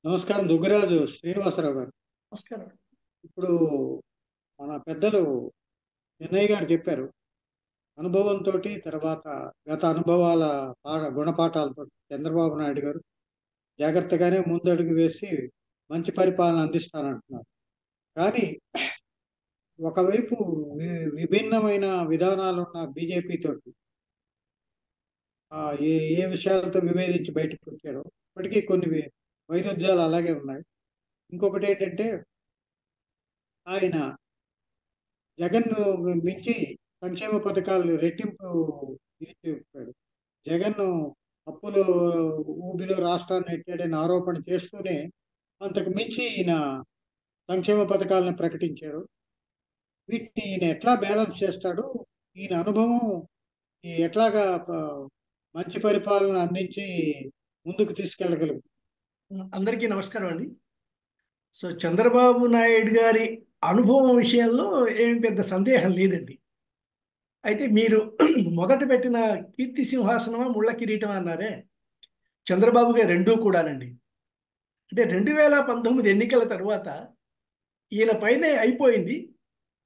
నమస్కారం దుగ్గరాజు శ్రీనివాసరావు గారు. నమస్కారం. ఇప్పుడు మన పెద్దలు చెన్నయ్య గారు చెప్పారు. అనుభవంతో తర్వాత గత అనుభవాల గుణపాఠాలతో చంద్రబాబు నాయుడు గారు జాగ్రత్తగానే ముందడుగు వేసి మంచి పరిపాలన అందిస్తానంటున్నారు. కానీ ఒకవైపు విభిన్నమైన విధానాలున్న బీజేపీ తోటి ఏ ఏ విషయాలతో విభేదించి బయటకు వచ్చాడో ఇప్పటికీ కొన్ని వైరుధ్యాలు అలాగే ఉన్నాయి. ఇంకొకటి ఏంటంటే ఆయన జగన్ మించి సంక్షేమ పథకాలు రెట్టింపు తీసుకెళ్ళిపోయాడు. జగన్ అప్పులు ఊబిలో రాష్ట్రాన్ని నెట్టాడని ఆరోపణ చేస్తూనే అంతకు మించి ఈయన సంక్షేమ పథకాలను ప్రకటించాడు. వీటిని ఈయన ఎట్లా బ్యాలెన్స్ చేస్తాడు? ఈయన అనుభవం ఎట్లాగా మంచి పరిపాలన అందించి ముందుకు తీసుకెళ్ళగలరు? అందరికీ నమస్కారం అండి. సో చంద్రబాబు నాయుడు గారి అనుభవం విషయంలో ఏమి పెద్ద సందేహం లేదండి. అయితే మీరు మొదట పెట్టిన కీర్తి సింహాసనమా ముళ్ళ కిరీటం అన్నారే, చంద్రబాబు గారు రెండూ కూడానండి. అంటే 2019 ఎన్నికల తర్వాత ఈయన పైనే అయిపోయింది,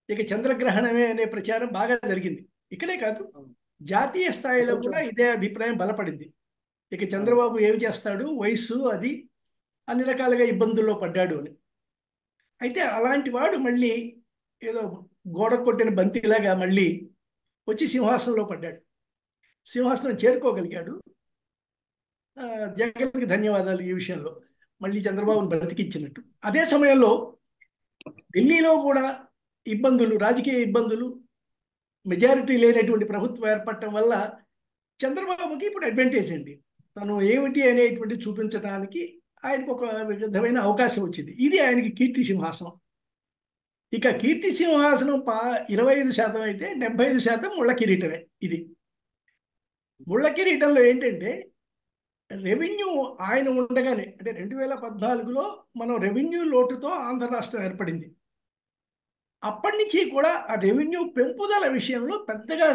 ఇక చంద్రగ్రహణమే అనే ప్రచారం బాగా జరిగింది. ఇక్కడే కాదు, జాతీయ స్థాయిలో కూడా ఇదే అభిప్రాయం బలపడింది. ఇక చంద్రబాబు ఏమి చేస్తాడు, వయస్సు అది అన్ని రకాలుగా ఇబ్బందుల్లో పడ్డాడు అని. అయితే అలాంటి వాడు మళ్ళీ ఏదో గోడ కొట్టిన బంతిలాగా మళ్ళీ వచ్చి సింహాసనంలో పడ్డాడు, సింహాసనం చేరుకోగలిగాడు. జగన్కి ధన్యవాదాలు ఈ విషయంలో, మళ్ళీ చంద్రబాబును బ్రతికించినట్టు. అదే సమయంలో ఢిల్లీలో కూడా ఇబ్బందులు, రాజకీయ ఇబ్బందులు, మెజారిటీ లేనటువంటి ప్రభుత్వం ఏర్పడటం వల్ల చంద్రబాబుకి ఇప్పుడు అడ్వాంటేజ్ అండి. తను ఏమిటి అనేటువంటి చూపించడానికి ఆయనకు ఒక విధమైన అవకాశం వచ్చింది. ఇది ఆయనకి కీర్తి సింహాసనం. ఇక కీర్తి సింహాసనం 25% అయితే 75% ముళ్ళ కిరీటమే. ఇది ముళ్ళ కిరీటంలో ఏంటంటే, రెవెన్యూ ఆయన ఉండగానే, అంటే 2014లో మనం రెవెన్యూ లోటుతో ఆంధ్ర రాష్ట్రం ఏర్పడింది. అప్పటి నుంచి కూడా ఆ రెవెన్యూ పెంపుదల విషయంలో పెద్దగా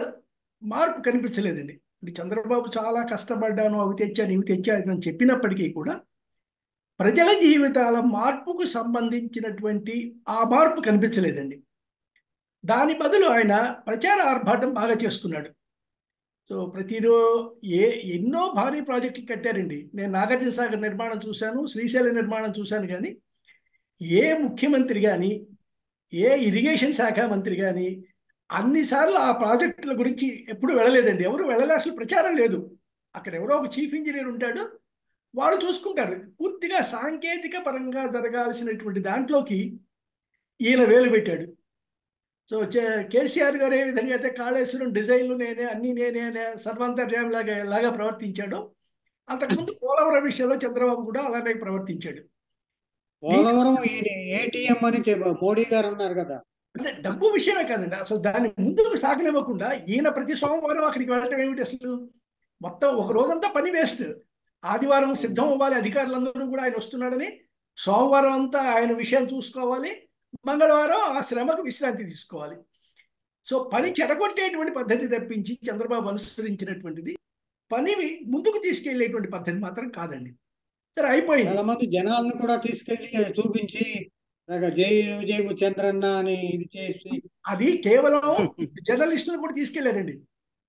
మార్పు కనిపించలేదండి. అంటే చంద్రబాబు చాలా కష్టపడ్డాను, అవి తెచ్చాను ఇవి తెచ్చాను అని చెప్పినప్పటికీ కూడా ప్రజల జీవితాల మార్పుకు సంబంధించినటువంటి ఆ మార్పు కనిపించలేదండి. దాని బదులు ఆయన ప్రచార ఆర్భాటం బాగా చేస్తున్నాడు. సో ఎన్నో భారీ ప్రాజెక్టులు కట్టారండి. నేను నాగార్జున సాగర్ నిర్మాణం చూశాను, శ్రీశైలం నిర్మాణం చూశాను, కానీ ఏ ముఖ్యమంత్రి కానీ ఏ ఇరిగేషన్ శాఖ మంత్రి కానీ అన్నిసార్లు ఆ ప్రాజెక్టుల గురించి ఎప్పుడు వెళ్ళలేదండి. ఎవరు వెళ్ళలే, అసలు ప్రచారం లేదు. అక్కడ ఎవరో ఒక చీఫ్ ఇంజనీర్ ఉంటాడు, వాడు చూసుకుంటారు. పూర్తిగా సాంకేతిక పరంగా జరగాల్సినటువంటి దాంట్లోకి ఈయన వేలు పెట్టాడు. సో కేసీఆర్ గారు ఏ విధంగా అయితే కాళేశ్వరం డిజైన్లు నేనే, అన్నీ నేనే అనే సర్వంతర్యామి లాగా ప్రవర్తించాడో, అంతకుముందు పోలవరం విషయంలో చంద్రబాబు కూడా అలానే ప్రవర్తించాడు. పోలవరం ఏటీఎం అని మోడీ గారు అన్నారు కదా. అంటే డబ్బు విషయమే కాదండి, అసలు దాన్ని ముందుకు సాగనివ్వకుండా ఈయన ప్రతి సోమవారం అక్కడికి వెళ్ళటం ఏమిటి అసలు? మొత్తం ఒక రోజంతా పని వేస్ట్. ఆదివారం సిద్ధం అవ్వాలి, అధికారులందరూ కూడా ఆయన వస్తున్నాడని. సోమవారం అంతా ఆయన విషయం చూసుకోవాలి, మంగళవారం ఆ శ్రమకు విశ్రాంతి తీసుకోవాలి. సో పని చెడగొట్టేటువంటి పద్ధతి తప్పించి చంద్రబాబు అనుసరించినటువంటిది పని ముందుకు తీసుకెళ్లేటువంటి పద్ధతి మాత్రం కాదండి. సరే, అయిపోయింది. చాలా మంది జనాలను కూడా తీసుకెళ్లి చూపించి జై జై చంద్రన్న అని ఇది చేసి, అది కేవలం జర్నలిస్టులు కూడా తీసుకెళ్లారండి.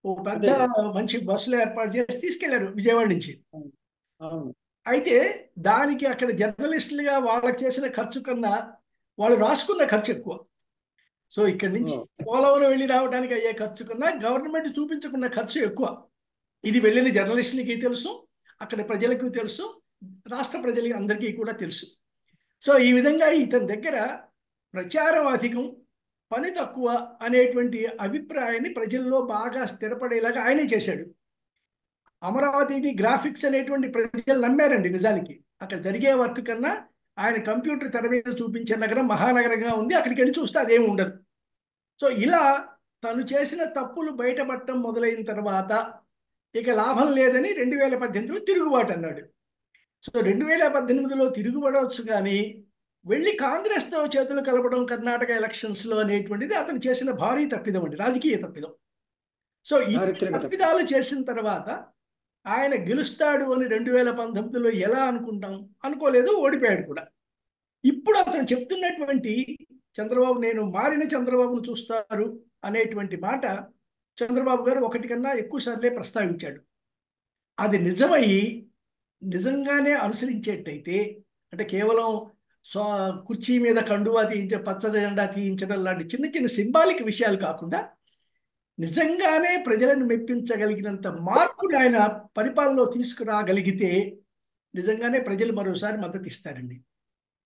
ఓ పెద్ద మంచి బస్సులు ఏర్పాటు చేసి తీసుకెళ్లారు విజయవాడ నుంచి. అయితే దానికి అక్కడ జర్నలిస్టులుగా వాళ్ళకి చేసిన ఖర్చు కన్నా వాళ్ళు రాసుకున్న ఖర్చు ఎక్కువ. సో ఇక్కడి నుంచి పోలవరం వెళ్ళి రావడానికి అయ్యే ఖర్చు కన్నా గవర్నమెంట్ చూపించుకున్న ఖర్చు ఎక్కువ. ఇది వెళ్ళిన జర్నలిస్టులకి తెలుసు, అక్కడ ప్రజలకు తెలుసు, రాష్ట్ర ప్రజలకి అందరికీ కూడా తెలుసు. సో ఈ విధంగా ఇతని దగ్గర ప్రచారం అధికం, పని తక్కువ అనేటువంటి అభిప్రాయాన్ని ప్రజల్లో బాగా స్థిరపడేలాగా ఆయనే చేశాడు. అమరావతిని గ్రాఫిక్స్ అనేటువంటి ప్రజలు నమ్మారండి. నిజానికి అక్కడ జరిగే వర్క్ కన్నా ఆయన కంప్యూటర్ తెర మీద చూపించే నగరం మహానగరంగా ఉంది, అక్కడికి వెళ్ళి చూస్తే అదేమి ఉండదు. సో ఇలా తను చేసిన తప్పులు బయటపడటం మొదలైన తర్వాత ఇక లాభం లేదని 2018లో తిరుగుబాటు అన్నాడు. సో 2018లో తిరుగుబడవచ్చు, కానీ వెళ్ళి కాంగ్రెస్తో చేతులు కలపడం కర్ణాటక ఎలక్షన్స్లో అనేటువంటిది అతను చేసిన భారీ తప్పిదం అండి, రాజకీయ తప్పిదం. సో ఈ తప్పిదాలు చేసిన తర్వాత ఆయన గెలుస్తాడు అని 2019లో ఎలా అనుకుంటాం? అనుకోలేదు, ఓడిపోయాడు కూడా. ఇప్పుడు అతను చెప్తున్నటువంటి చంద్రబాబు, నేను మారిన చంద్రబాబును చూస్తారు అనేటువంటి మాట చంద్రబాబు గారు ఒకటి కన్నా ఎక్కువ సార్లే ప్రస్తావించాడు. అది నిజమై నిజంగానే అనుసరించేటైతే, అంటే కేవలం సో కుర్చీ మీద కండువా తీయించే, పచ్చ జెండా తీయించడం లాంటి చిన్న చిన్న సింబాలిక్ విషయాలు కాకుండా నిజంగానే ప్రజలను మెప్పించగలిగినంత మార్పుని ఆయన పరిపాలనలో తీసుకురాగలిగితే నిజంగానే ప్రజలు మరోసారి మద్దతు ఇస్తారండి.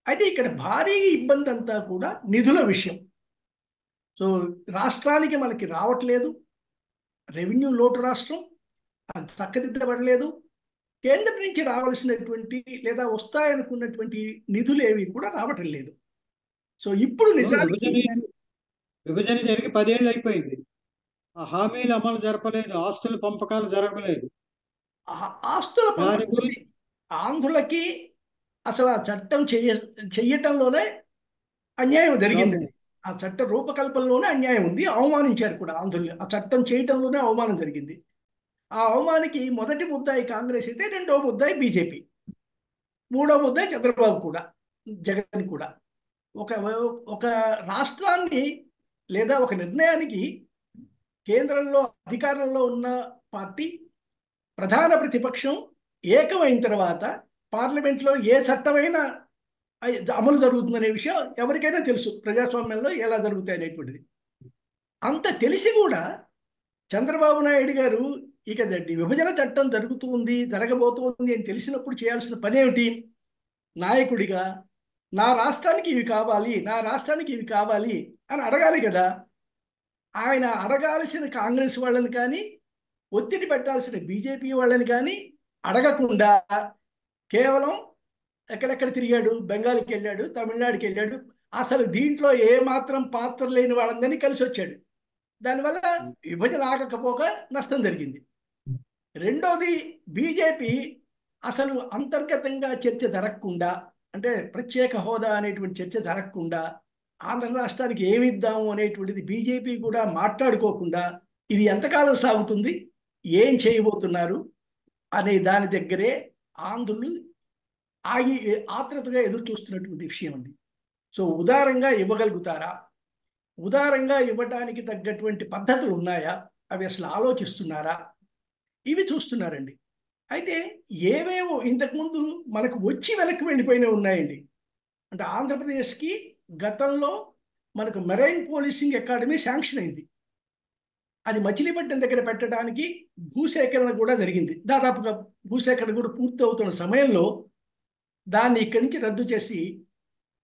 అయితే ఇక్కడ భారీ ఇబ్బంది అంతా కూడా నిధుల విషయం. సో రాష్ట్రానికి మనకి రావట్లేదు, రెవెన్యూ లోటు రాష్ట్రం, అది చక్కదిద్దబడలేదు. కేంద్రం నుంచి రావాల్సినటువంటి లేదా వస్తాయనుకున్నటువంటి నిధులు ఏవి కూడా రావటం లేదు. సో ఇప్పుడు నిజానికి విభజన జరిగి 10 ఏళ్ళు అయిపోయింది. ఆ హామీలు అమలు జరపలేదు, ఆస్తుల పంపకాలు జరగలేదు. ఆస్తుల దాని పంపకం గురించి ఆంధ్రులకి అసలు ఆ చట్టం చెయ్యటంలోనే అన్యాయం జరిగిందండి. ఆ చట్ట రూపకల్పనలోనే అన్యాయం ఉంది, అవమానించారు కూడా ఆంధ్రులు. ఆ చట్టం చేయటంలోనే అవమానం జరిగింది. ఆ అవమానికి మొదటి ముద్దాయి కాంగ్రెస్ అయితే, రెండో ముద్దాయి బీజేపీ, మూడో ముద్దాయి చంద్రబాబు కూడా, జగన్ కూడా. ఒక ఒక రాష్ట్రాన్ని లేదా ఒక నిర్ణయానికి కేంద్రంలో అధికారంలో ఉన్న పార్టీ ప్రధాన ప్రతిపక్షం ఏకమైన తర్వాత పార్లమెంట్లో ఏ చట్టమైనా అమలు జరుగుతుందనే విషయం ఎవరికైనా తెలుసు, ప్రజాస్వామ్యంలో ఎలా జరుగుతాయి అనేటువంటిది. అంత తెలిసి కూడా చంద్రబాబు నాయుడు గారు ఇక విభజన చట్టం జరగబోతుంది అని తెలిసినప్పుడు చేయాల్సిన పని ఏమిటి? నాయకుడిగా నా రాష్ట్రానికి ఇవి కావాలి, నా రాష్ట్రానికి ఇవి కావాలి అని అడగాలి కదా. ఆయన అడగాల్సిన కాంగ్రెస్ వాళ్ళని కానీ, ఒత్తిడి పెట్టాల్సిన బీజేపీ వాళ్ళని కానీ అడగకుండా కేవలం ఎక్కడెక్కడ తిరిగాడు, బెంగాల్కి వెళ్ళాడు, తమిళనాడుకి వెళ్ళాడు, అసలు దీంట్లో ఏ మాత్రం పాత్ర లేని వాళ్ళందరినీ కలిసి వచ్చాడు. దానివల్ల విభజన ఆగకపోగా నష్టం జరిగింది. రెండోది, బీజేపీ అసలు అంతర్గతంగా చర్చ జరగకుండా, అంటే ప్రత్యేక హోదా అనేటువంటి చర్చ జరగకుండా, ఆంధ్ర రాష్ట్రానికి ఏమిద్దాము అనేటువంటిది బీజేపీ కూడా మాట్లాడుకోకుండా ఇది ఎంతకాలం సాగుతుంది, ఏం చేయబోతున్నారు అనే దాని దగ్గరే ఆంధ్రులు ఆత్రుతగా ఎదురు చూస్తున్నటువంటి విషయం అండి. సో ఉదారంగా ఇవ్వగలుగుతారా? ఉదారంగా ఇవ్వటానికి తగ్గటువంటి పద్ధతులు ఉన్నాయా? అవి అసలు ఆలోచిస్తున్నారా? ఇవి చూస్తున్నారండి. అయితే ఏవేవో ఇంతకుముందు మనకు వచ్చి వెనక్కి వెళ్ళిపోయినవి ఉన్నాయండి. అంటే ఆంధ్రప్రదేశ్కి గతంలో మనకు మెరైన్ పోలీసింగ్ అకాడమీ శాంక్షన్ అయింది. అది మచిలీపట్నం దగ్గర పెట్టడానికి భూసేకరణ కూడా జరిగింది. దాదాపుగా భూసేకరణ కూడా పూర్తి అవుతున్న సమయంలో దాన్ని ఇక్కడి నుంచి రద్దు చేసి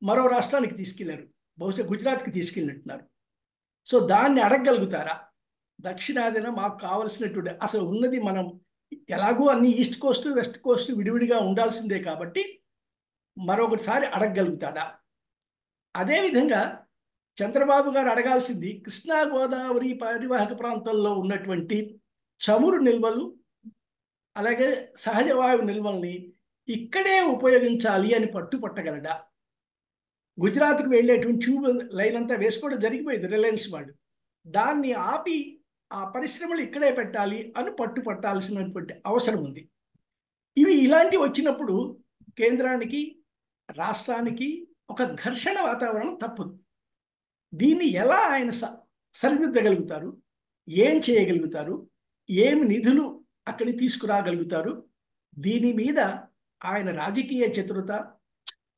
మరో రాష్ట్రానికి తీసుకెళ్లారు, బహుశా గుజరాత్కి తీసుకెళ్ళినట్టున్నారు. సో దాన్ని అడగగలుగుతారా? దక్షిణాదిన మాకు కావలసినటువంటి, అసలు ఉన్నది మనం ఎలాగో అన్ని ఈస్ట్ కోస్ట్ వెస్ట్ కోస్ట్ విడివిడిగా ఉండాల్సిందే కాబట్టి మరొకటిసారి అడగగలుగుతాడా? అదేవిధంగా చంద్రబాబు గారు అడగాల్సింది కృష్ణా గోదావరి పరివాహక ప్రాంతంలో ఉన్నటువంటి చమురు నిల్వలు అలాగే సహజ వాయువు నిల్వల్ని ఇక్కడే ఉపయోగించాలి అని పట్టుపట్టగలడా? గుజరాత్కు వెళ్ళేటువంటి ట్యూబ్ లైన్ అంతా వేసుకోవడం జరిగిపోయింది రిలయన్స్ వాళ్ళు. దాన్ని ఆపి ఆ పరిశ్రమలు ఇక్కడే పెట్టాలి అని పట్టుపట్టాల్సినటువంటి అవసరం ఉంది. ఇవి ఇలాంటివి వచ్చినప్పుడు కేంద్రానికి రాష్ట్రానికి ఒక ఘర్షణ వాతావరణం తప్పదు. దీన్ని ఎలా ఆయన సరిదిద్దగలుగుతారు, ఏం చేయగలుగుతారు, ఏమి నిధులు అక్కడికి తీసుకురాగలుగుతారు, దీని మీద ఆయన రాజకీయ చతురత,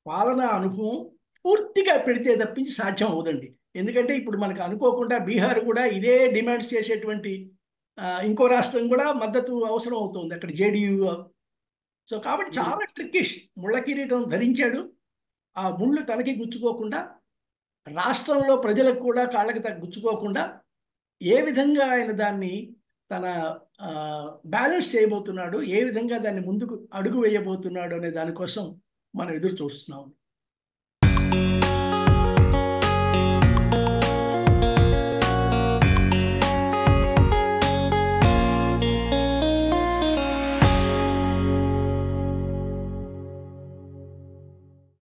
పాలనా అనుభవం పూర్తిగా పెడితే తప్పించి సాధ్యం అవుదండి. ఎందుకంటే ఇప్పుడు మనకు అనుకోకుండా బీహార్ కూడా ఇదే డిమాండ్స్ చేసేటువంటి ఇంకో రాష్ట్రం కూడా మద్దతు అవసరం అవుతుంది అక్కడ జేడీయూ. సో కాబట్టి చాలా ట్రిక్కిష్. ముళ్ళ కిరీటం ధరించాడు, ఆ ముళ్ళు తనకి గుచ్చుకోకుండా, రాష్ట్రంలో ప్రజలకు కూడా కాళ్ళకి గుచ్చుకోకుండా ఏ విధంగా ఆయన దాన్ని తన బ్యాలెన్స్ చేయబోతున్నాడు, ఏ విధంగా దాన్ని ముందుకు అడుగు వేయబోతున్నాడు అనే దానికోసం మనం ఎదురు చూస్తున్నాం.